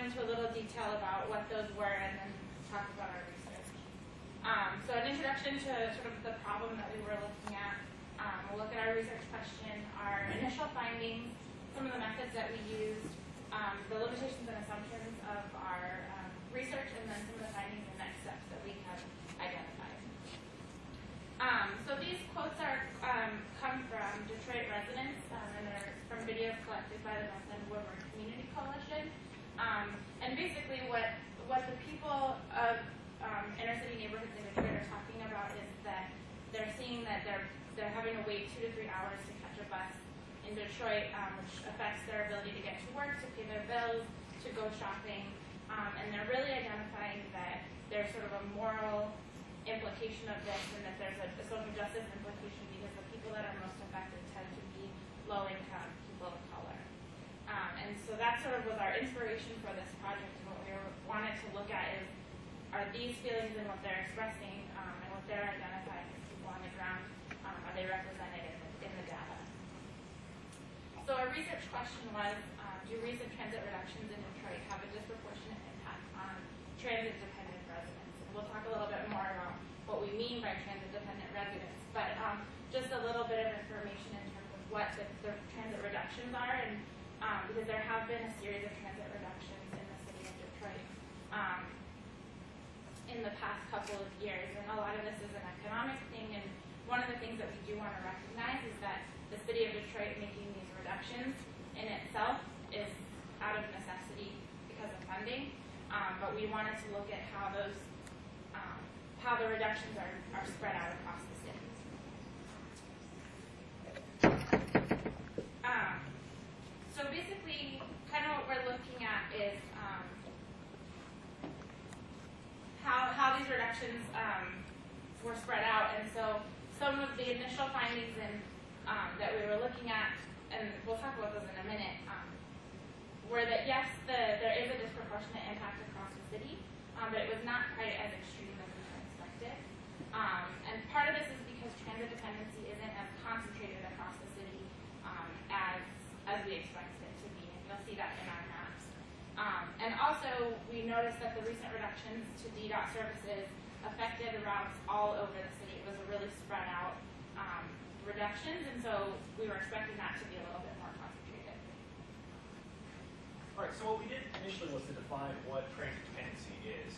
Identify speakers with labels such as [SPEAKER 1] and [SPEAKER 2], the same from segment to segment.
[SPEAKER 1] into a little detail about what those were and then talk about our research. So an introduction to sort of the problem that we were looking at. We'll look at our research question, our initial findings, some of the methods that we used, the limitations and assumptions of our research, and then some of the findings and next steps that we have identified. So these quotes are come from Detroit residents, and they're from videos collected by the North End Woodward Community Coalition. And basically what the people of inner city neighborhoods in Detroit are talking about is that they're seeing that they're having to wait 2 to 3 hours to catch a bus in Detroit, which affects their ability to get to work, to pay their bills, to go shopping. And they're really identifying that there's sort of a moral implication of this, and that there's a social justice implication because the people that are most affected tend to be low-income people of color. And so that sort of was our inspiration for this project, and what we wanted to look at is, are these feelings and what they're expressing and what they're identifying as people on the ground, are they represented in the data? So our research question was, do recent transit reductions in Detroit have a disproportionate impact on transit-dependent residents? And we'll talk a little bit more about what we mean by transit-dependent residents, but just a little bit of information in terms of what the transit reductions are, and because there have been a series of transit reductions in the city of Detroit in the past couple of years, and a lot of this is an economic thing, and one of the things that we do want to recognize is that the city of Detroit making these reductions in itself is out of necessity because of funding, but we wanted to look at how those how the reductions are spread out across the city. So basically, kind of what we're looking at is how these reductions were spread out, and so some of the initial findings that we were looking at, and we'll talk about those in a minute, were that yes, there is a disproportionate impact across the city, but it was not quite as extreme as we had expected. And part of this is because transit dependency isn't as concentrated across the city as we expected it to be, and you'll see that in our maps. And also, we noticed that the recent reductions to DDOT services affected routes all over the city. It was a really spread out reductions, and so we were expecting that to be a little bit more concentrated.
[SPEAKER 2] All right, so what we did initially was to define what transit dependency is,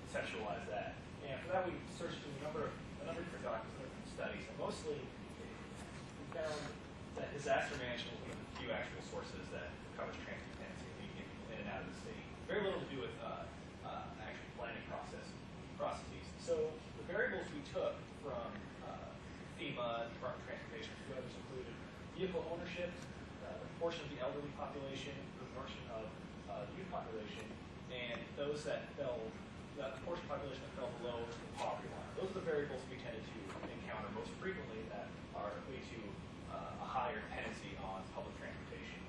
[SPEAKER 2] conceptualize that. And for that, we searched through a number of different documents, different studies, and mostly we found that disaster management was one of the few actual sources that covers transit dependency, getting people in and out of the city. Very little to do with actual planning processes. So the variables we took from FEMA, Department of Transportation, a few others included vehicle ownership, the proportion of the elderly population, the proportion of the youth population, and those that fell, the proportion of population that fell below the poverty line. Those are the variables we tended to encounter most frequently that are lead to a higher dependency on public transportation.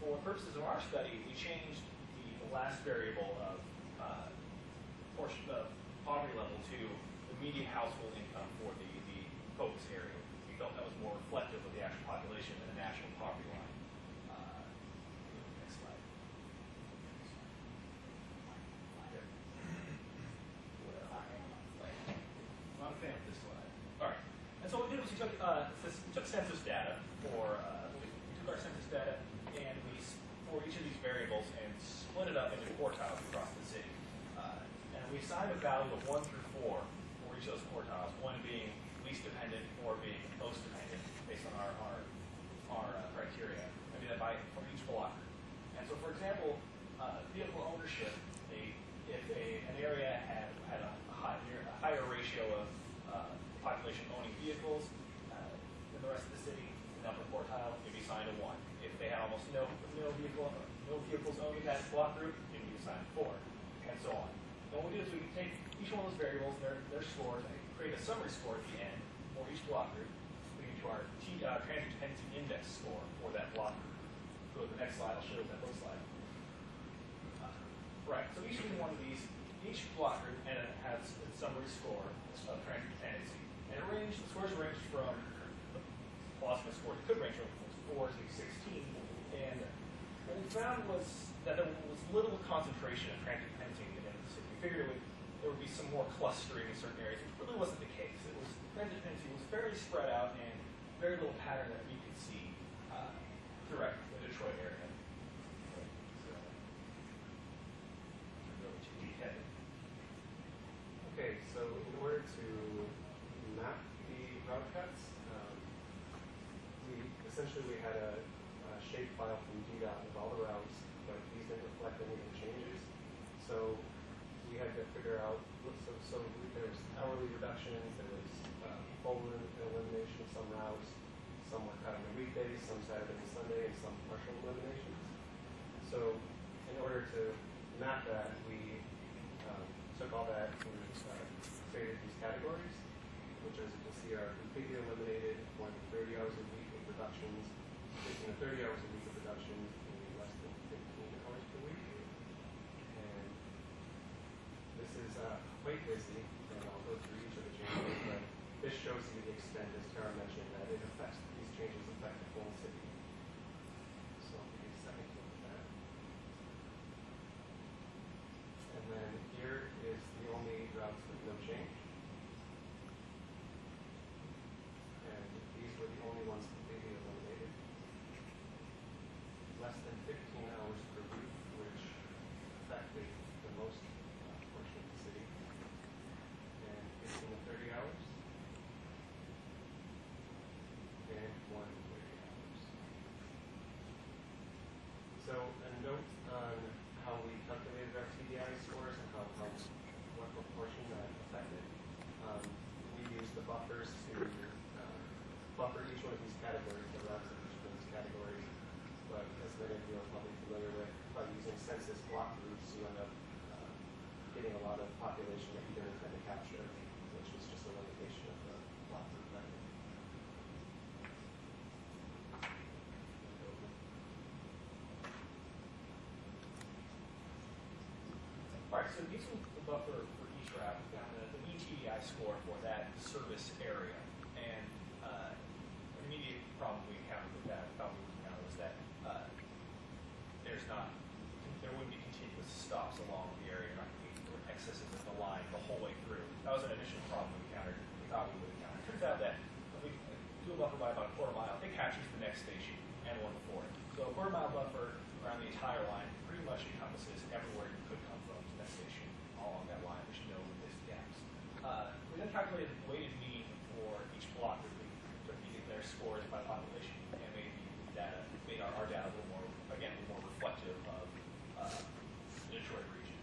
[SPEAKER 2] For purposes of our study, we changed the last variable of portion of poverty level to the median household income for the focus area. We felt that was more reflective of the actual population than the national poverty line. Next slide. Not a fan of this slide. All right. And so what we did was we took census data we took our census data and for each of these variables and split it up into quartiles across the city. And we assigned a value of 1 through 4 for each of those quartiles, 1 being least dependent, 4 being most dependent, based on our criteria. I mean that from each block. And so, for example, vehicle ownership, if an area had a higher ratio of population owning vehicles than the rest of the city, in the upper quartile, it'd be assigned a 1. If they had almost no vehicles owned in that block group, it'd be assigned 4, and so on. And what we do is we take each one of those variables and their scores and create a summary score at the end for each block group, leading to our transit dependency index score for that block group. Go to the next slide, I'll show you what that looks like. Right, so each one of these, each block group has a summary score of transit dependency. And the scores range from, the plausible scores could range from 4 to 16. And what we found was that there was little concentration of transit dependency within the city. We figured there would be some more clustering in certain areas, which really wasn't the case. Transit dependency was fairly spread out and very little pattern that we could see throughout the Detroit area.
[SPEAKER 3] Okay, so in order to map the route cuts, we had a shape file from DDOT with all the routes, but these didn't reflect any of the changes. So we had to figure out, so there was hourly reductions, there was full elimination of some routes, some were cut on the weekdays, some Saturday and Sunday, and some partial eliminations. So in order to map that, we took all that and created these categories, which, as you can see, are completely eliminated, more than 30 hours a week of reductions, 15 to 30 hours a week of reductions, and less than 15 hours per week. And this is quite busy, and I'll go through each of the changes, but this shows you the extent, as Tara mentioned, that it affects, these changes affect the whole city. So I'll give you a second to look at that. And then here is the only routes with no change. And these were the only ones completely eliminated. Less than 15 hours per week, which affected the most portion of the city. And 15 to 30 hours. And more than 30 hours. So a note on how we calculated our TDI scores and what proportion that affected. We used the buffers to buffer each one of these categories, the routes of each one of these categories. But as many of you are probably familiar with, by using census block groups, you end up getting a lot of population that you don't intend to capture, which was just a limitation of the block group method.
[SPEAKER 2] All right, so using the buffer for each route, we found the ETDI score for that service area. And an immediate problem we encountered with that, was that there wouldn't be continuous stops along the area, not going to be excesses of the line the whole way through. That was an initial problem we encountered, we thought we would encounter. It turns out that if we do a buffer by about a quarter mile, it captures the next station and one before it. So a quarter mile buffer around the entire line pretty much encompasses everywhere you could come from to that station all along that line. There's no missed gaps. We then calculated the weighted mean for each block group. We took their scores by population and made our data a little more, again, a little more reflective of the Detroit region.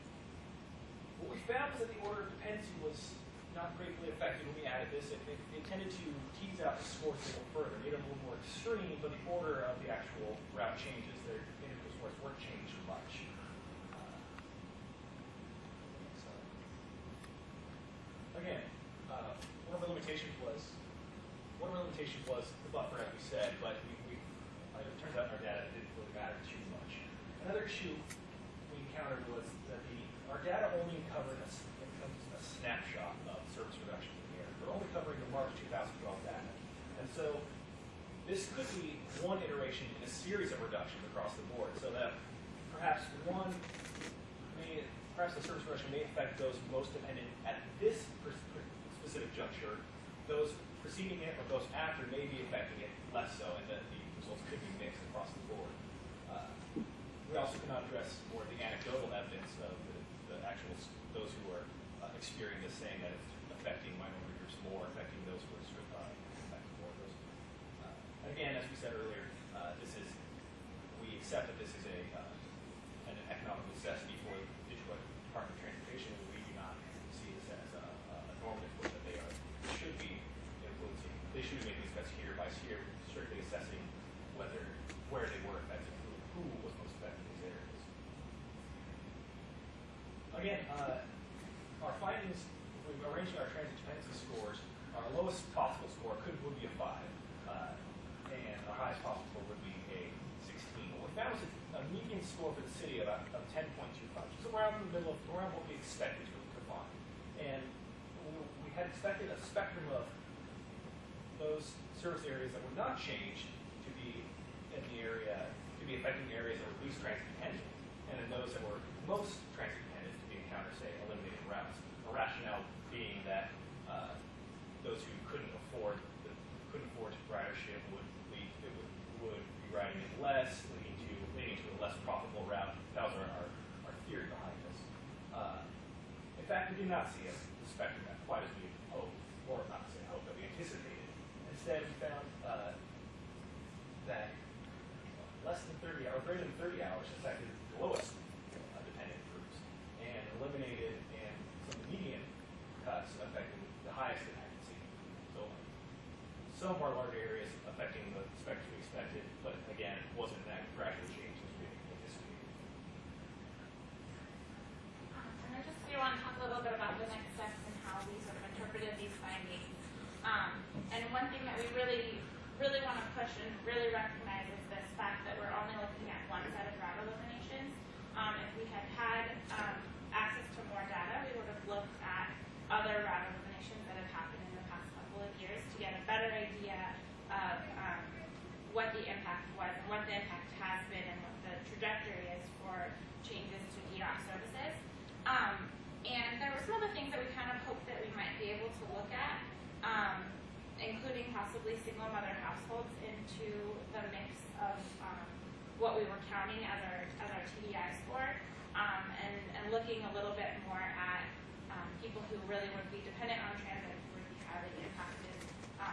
[SPEAKER 2] What we found was that the order of dependency was not greatly affected when we added this. It tended to tease out the scores a little further, made it a little more extreme, but the order of the actual route changes, their individual scores weren't changed much. Again, one of our limitations was the buffer, as we said, but it turns out in our data it didn't really matter too much. Another issue we encountered was that our data only covered a snapshot of service reductions in the area. We're only covering the March 2012 data. And so this could be one iteration in a series of reductions across the board, so that perhaps the service reduction may affect those most dependent at this specific juncture. Those preceding it or those after may be affecting it less so, and that the results could be mixed across the board. We also cannot address more of the anecdotal evidence of those who are experiencing this, saying that it's affecting minority groups more, affecting those who are affecting more. Again, as we said earlier, we accept that this is an economic necessity for the Detroit Department of Transportation, and we do not see this as a normative force that they should be influencing. They should be making these cuts here by here, strictly assessing where they were affected, who was most affected in these areas. Again, our findings, we've arranged our transit dependency scores. Our lowest possible score would be a 5, and our highest possible score would be a 16. What we found was a median score for the city of 10.25, which is around the middle of what we expected to find. And we had expected a spectrum of those service areas that would not change to be in the area, to be affecting areas that would lose transit dependency. and then those that were most transit dependent to be encountered, say, eliminated routes. A rationale being that those who couldn't afford ridership would be riding it less, leading to a less profitable route. That was our theory behind this. In fact, we did not see a spectrum that quite as we hoped, or not to say hope, but we anticipated. Instead, we found that less than 30 hours, greater than 30 hours affected the lowest dependent groups, and eliminated and some of the median cuts affecting the highest dependency. So some of our larger areas affecting the spectrum we expected, but again, it wasn't that gradual change as we anticipated.
[SPEAKER 1] And I just want to talk a little bit about the next steps and how we sort of interpreted these findings. And one thing that we really want to push and really recognize is this fact that we're only looking at one set of route eliminations. If we had had access to more data, we would have looked at other route eliminations that have happened in the past couple of years to get a better idea of what the impact was and what the impact has been and what the trajectory is for changes to DDoS services. And there were some other things that we kind of hoped that we might be able to look at, including possibly single mother households into the mix of what we were counting as our TDI score, and looking a little bit more at people who really would be dependent on transit, who would be highly impacted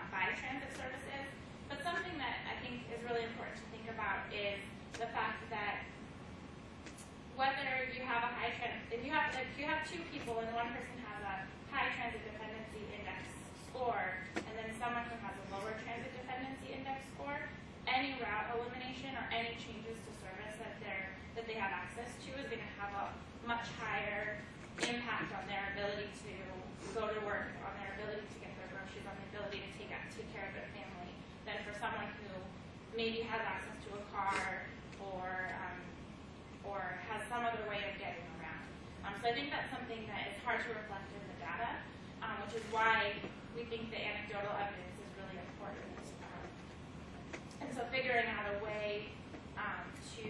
[SPEAKER 1] by transit services. But something that I think is really important to think about is the fact that whether you have a high transit, if you have two people and one person has a high transit dependency index score, and then someone who has a lower transit dependency index score, any route elimination or any changes to service that they have access to is going to have a much higher impact on their ability to go to work, on their ability to get their groceries, on their ability to take care of their family, than for someone who maybe has access to a car or has some other way of getting around. So I think that's something that is hard to reflect in the data, which is why we think the anecdotal evidence is really important. And so figuring out a way to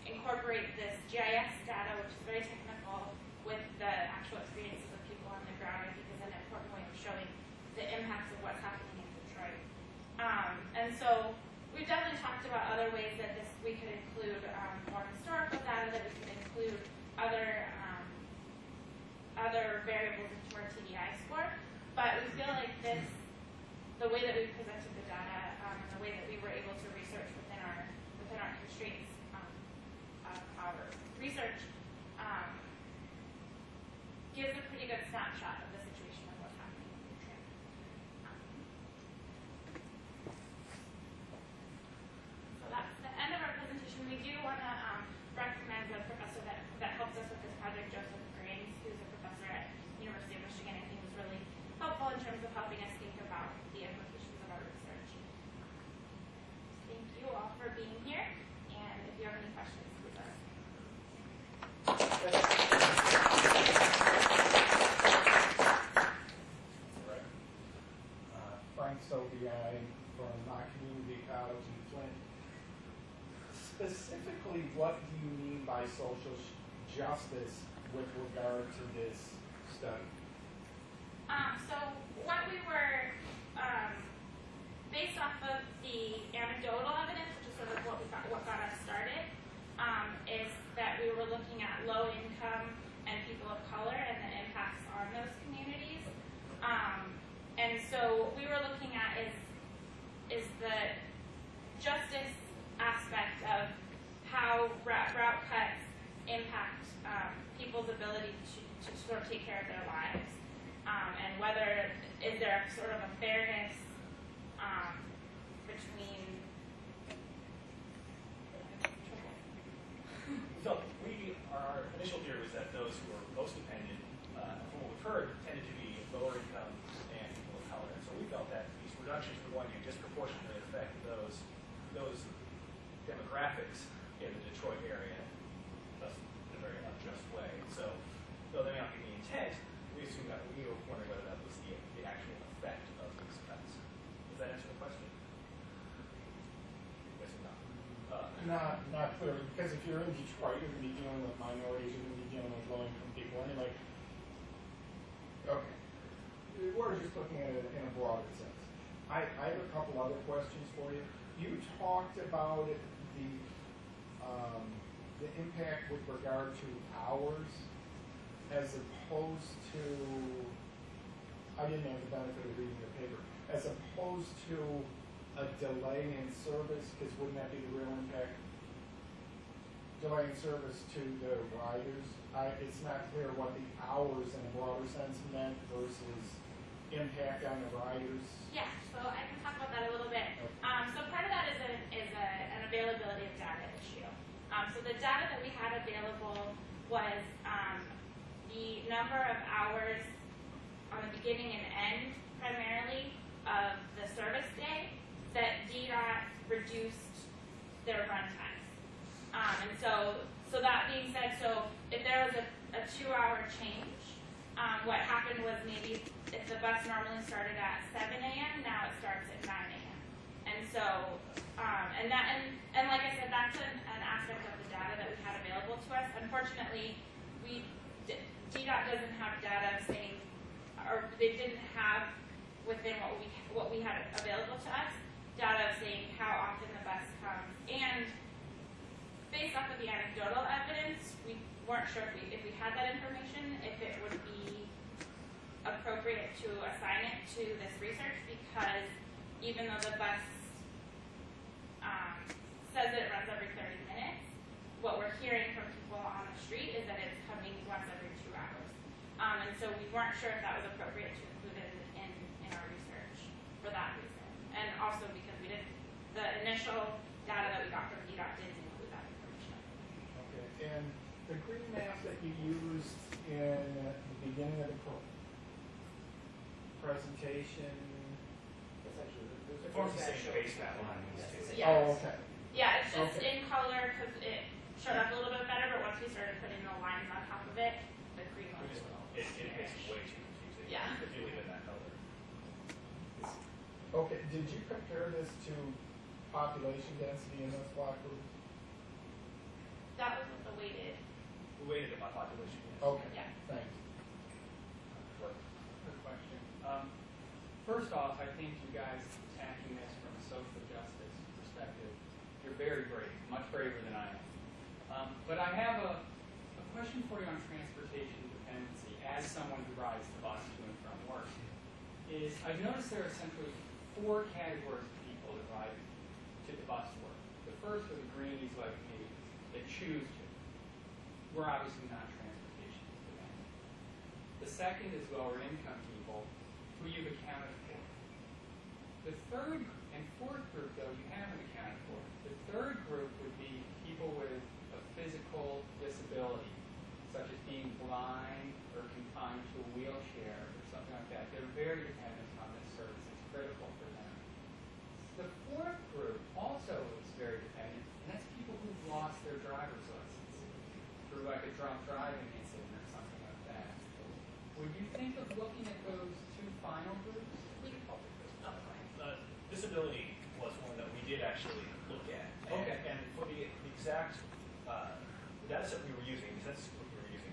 [SPEAKER 1] incorporate this GIS data, which is very technical, with the actual experiences of people on the ground, I think is an important way of showing the impacts of what's happening in Detroit. And so we've definitely talked about other ways that we could include more historical data, that we could include other variables into our TDI score. But we feel like the way that we presented the data, and the way that we were able to research within our constraints of our research, gives a pretty good snapshot of the situation of what's happening in Detroit. So that's the end of our presentation. We do want to recognize a professor that helped us with this project, Joseph, who's a professor at University of Michigan. I think was really helpful in terms of helping us think about the implications of our research. Thank you all for being here, and if you have any questions, please ask.
[SPEAKER 4] Frank Sobiai from my community college in Flint. Specifically, what do you mean by social justice with regard to this study?
[SPEAKER 1] So what we were, based off of the anecdotal evidence, which is sort of what got us started, is that we were looking at low income and people of color and the impacts on those communities. And so what we were looking at is the justice aspect of how route cuts impact people's ability to sort of take care of their lives, and whether is there sort of a fairness between.
[SPEAKER 2] So our initial theory was that those who were most dependent, from what we've heard, tended to be lower income and people of color. And so we felt that these reductions were going to disproportionately affect those demographics in the Detroit area, thus in a very unjust way. So though they may not be the intent, we assumed that we were wondering whether that was the actual effect of these cuts. Does that answer the question? Yes or no?
[SPEAKER 4] Not not clear, because if you're in Detroit, you're going to be dealing with minorities, you're going to be dealing with low-income people anyway. Okay. We're just looking at it in a broader sense. I have a couple other questions for you. You talked about the impact with regard to hours as opposed to, I didn't have the benefit of reading the paper, as opposed to a delay in service, because wouldn't that be the real impact? Delay in service to the riders. It's not clear what the hours in a broader sense meant versus impact on the riders.
[SPEAKER 1] Yeah, so I can talk about that a little bit. So part of that is an availability of data issue. So the data that we had available was the number of hours on the beginning and end, primarily, of the service day that DDOT reduced their run times. And so that being said, so if there was a 2-hour change, what happened was maybe if the bus normally started at 7 a.m., now it starts at 9 a.m. And so, and like I said, that's an aspect of the data that we had available to us. Unfortunately, DDOT doesn't have data saying, or they didn't have within what we had available to us, data saying how often the bus comes. And based off of the anecdotal evidence, we weren't sure if we had that information, if it would be appropriate to assign it to this research, because even though the bus says that it runs every 30 minutes, what we're hearing from people on the street is that it's coming once every 2 hours. And so we weren't sure if that was appropriate to include it in our research for that reason. And also because the initial data that we got from DDOT didn't include that information.
[SPEAKER 4] Okay, and the green map that you used in the beginning of the presentation.
[SPEAKER 2] It forms the same base map line.
[SPEAKER 1] Yes.
[SPEAKER 4] Oh, okay.
[SPEAKER 1] Yeah, it's just in color because it showed up a little bit better, but once we started putting the lines on top of it, the green one was a little
[SPEAKER 2] It makes it way too confusing.
[SPEAKER 1] Yeah.
[SPEAKER 2] If you leave it in that color.
[SPEAKER 4] Okay, did you compare this to population density in those block groups?
[SPEAKER 1] That was the weighted.
[SPEAKER 2] We weighted it by population.
[SPEAKER 4] Okay,
[SPEAKER 1] Yeah.
[SPEAKER 4] thanks.
[SPEAKER 5] Good question. First off, I think you guys attacking this from a social justice perspective, you're very brave, much braver than I am. But I have a question for you on transportation dependency as someone who rides the bus to and from work. I've noticed there are essentially 4 categories of people that ride to the bus to work. The first are the greenies like me that choose to. We're obviously not transportation dependent. The second is lower income people who you've accounted for. The third and fourth group, though, you haven't accounted for. The third group would be people with a physical disability, such as being blind or confined to a wheelchair or something like that. They're very dependent on this service. It's critical for them. The fourth group also is very dependent, and that's people who've lost their driver's license through like a drunk driving incident or something like that. Would you think of looking at those 2 final groups?
[SPEAKER 2] Disability was one that we did actually look at.
[SPEAKER 5] Okay.
[SPEAKER 2] And for the exact the data set we were using, the census group we were using,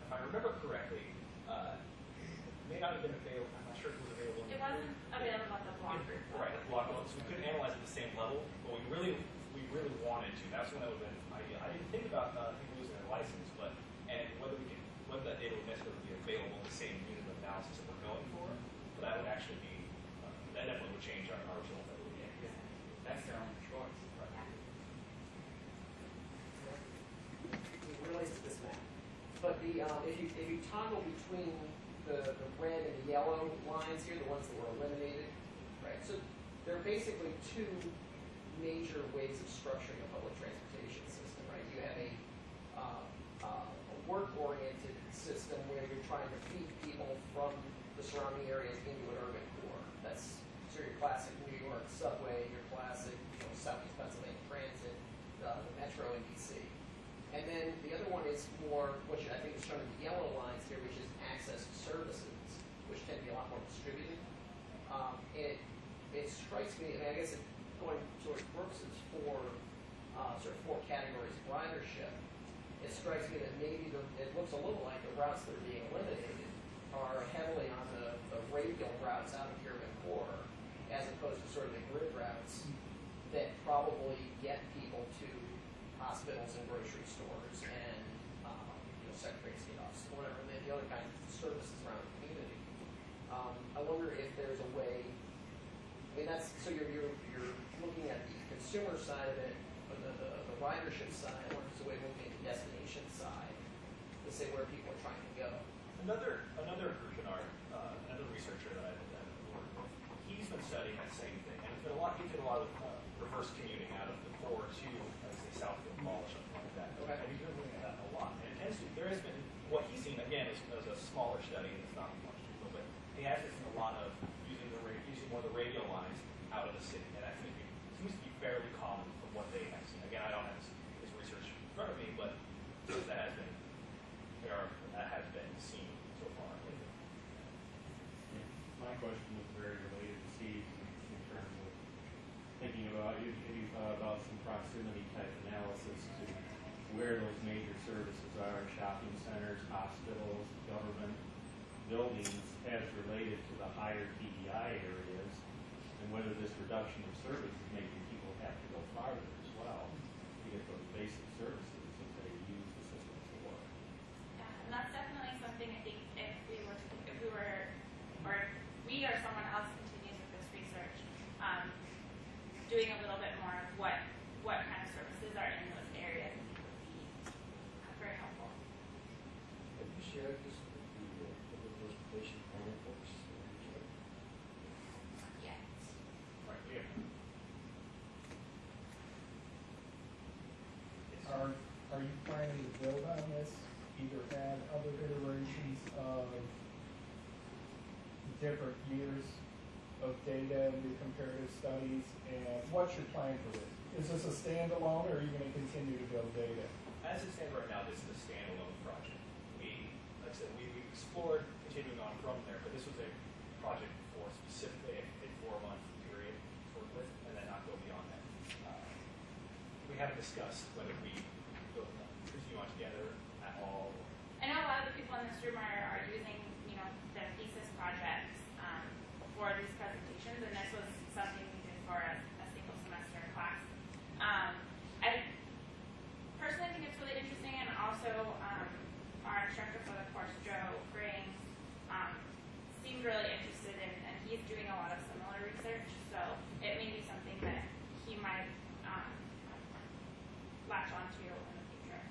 [SPEAKER 2] if I remember correctly, it may not have been available. I'm not sure if it was available.
[SPEAKER 1] It wasn't available at the block group.
[SPEAKER 2] Right, at the block level. So we couldn't analyze at the same level, but we really wanted to. That's when that would have been ideal. I didn't think about people losing their license, but whether that data would necessarily be available in the same unit of analysis that we're going for, but that would actually be that definitely would change our result that we get.
[SPEAKER 5] That's their own choice.
[SPEAKER 6] It relates to this map. But if you toggle between the red and the yellow lines here, the ones that were eliminated, right? So there are basically 2 major ways of structuring a public transportation system, right? You have a work-oriented system where you're trying to feed people from the surrounding areas into an urban core. That's sort of your classic New York subway, your classic Southeast Pennsylvania transit, the metro in DC. And then the other one is more, which I think is shown in the yellow lines here, which is access to services, which tend to be a lot more distributed. It strikes me, and I guess going towards Brooks's for sort of 4 categories of ridership, it strikes me that maybe it looks a little like the routes that are being eliminated are heavily on the radial routes out of urban core, as opposed to sort of the grid routes that probably get people to hospitals and grocery stores and Secretary of State office, whatever, and the other kind of services around the community. I wonder if there's a way. I mean, that's so you're looking at the consumer side of it, or the ridership side. I wonder if there's a way of looking at the destination side to say where people are trying to go.
[SPEAKER 2] Another group in our another researcher that I've worked with, he's been studying that same thing, and he did a lot of reverse commuting out of the core to, let's say, Southfield Mall or something like that.
[SPEAKER 6] Okay.
[SPEAKER 2] And he's been looking at that a lot. And it tends to, there has been, what he's seen, again, is a smaller study, and it's not much people, but he has seen a lot of using more of the radial lines out of the city, and that seems to be fairly common from what they have seen. Again, I don't have his research in front of me, but that has been seen so far.
[SPEAKER 7] My question was very related to Steve in terms of thinking about, you thought about some proximity type analysis to where those major services are, shopping centers, hospitals, government buildings, as related to the higher TDI areas, and whether this reduction of service is making people have to go farther as well to get those basic services that they use the system for.
[SPEAKER 1] Yeah, and that's definitely something I think if we or someone else continues with this research, doing a little bit more of what kind of services are in those areas would be very helpful.
[SPEAKER 8] Have you shared this with the public transportation planning folks?
[SPEAKER 1] Yes.
[SPEAKER 2] Right, yeah.
[SPEAKER 4] Are you planning to build on this, either add other iterations of different years of data and do comparative studies, and what's your plan for this? Is this a standalone, or are you going to continue to build data?
[SPEAKER 2] As it stands right now, this is a standalone project. Like I said, we explored continuing on from there, but this was a project for specifically a 4-month period to work with, and then not go beyond that. We haven't discussed whether we continue on together at all.
[SPEAKER 1] I know a lot of the people in this room are using, their thesis projects for these presentations, and this was something we did for a single semester class. I personally think it's really interesting, and also our instructor for the course, Joe Grisham, seemed really interested in, and he's doing a lot of similar research, so it may be something that he might latch onto in the future.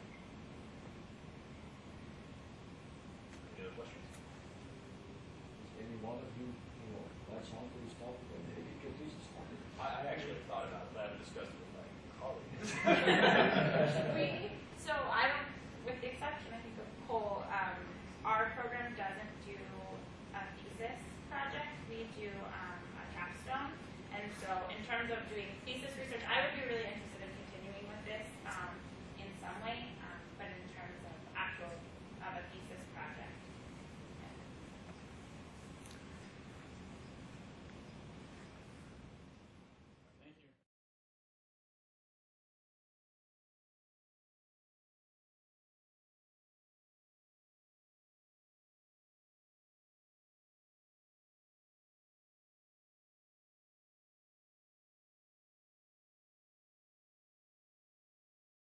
[SPEAKER 2] Any other questions?
[SPEAKER 8] Any one of you, latch on to this topic and maybe get these started?
[SPEAKER 2] I actually thought about it, but I haven't discussed it with my colleagues.
[SPEAKER 1] With the exception, I think, of Cole, our program doesn't do a thesis project. We do a capstone. And so in terms of doing thesis research, I would be really interested in continuing with this in some way.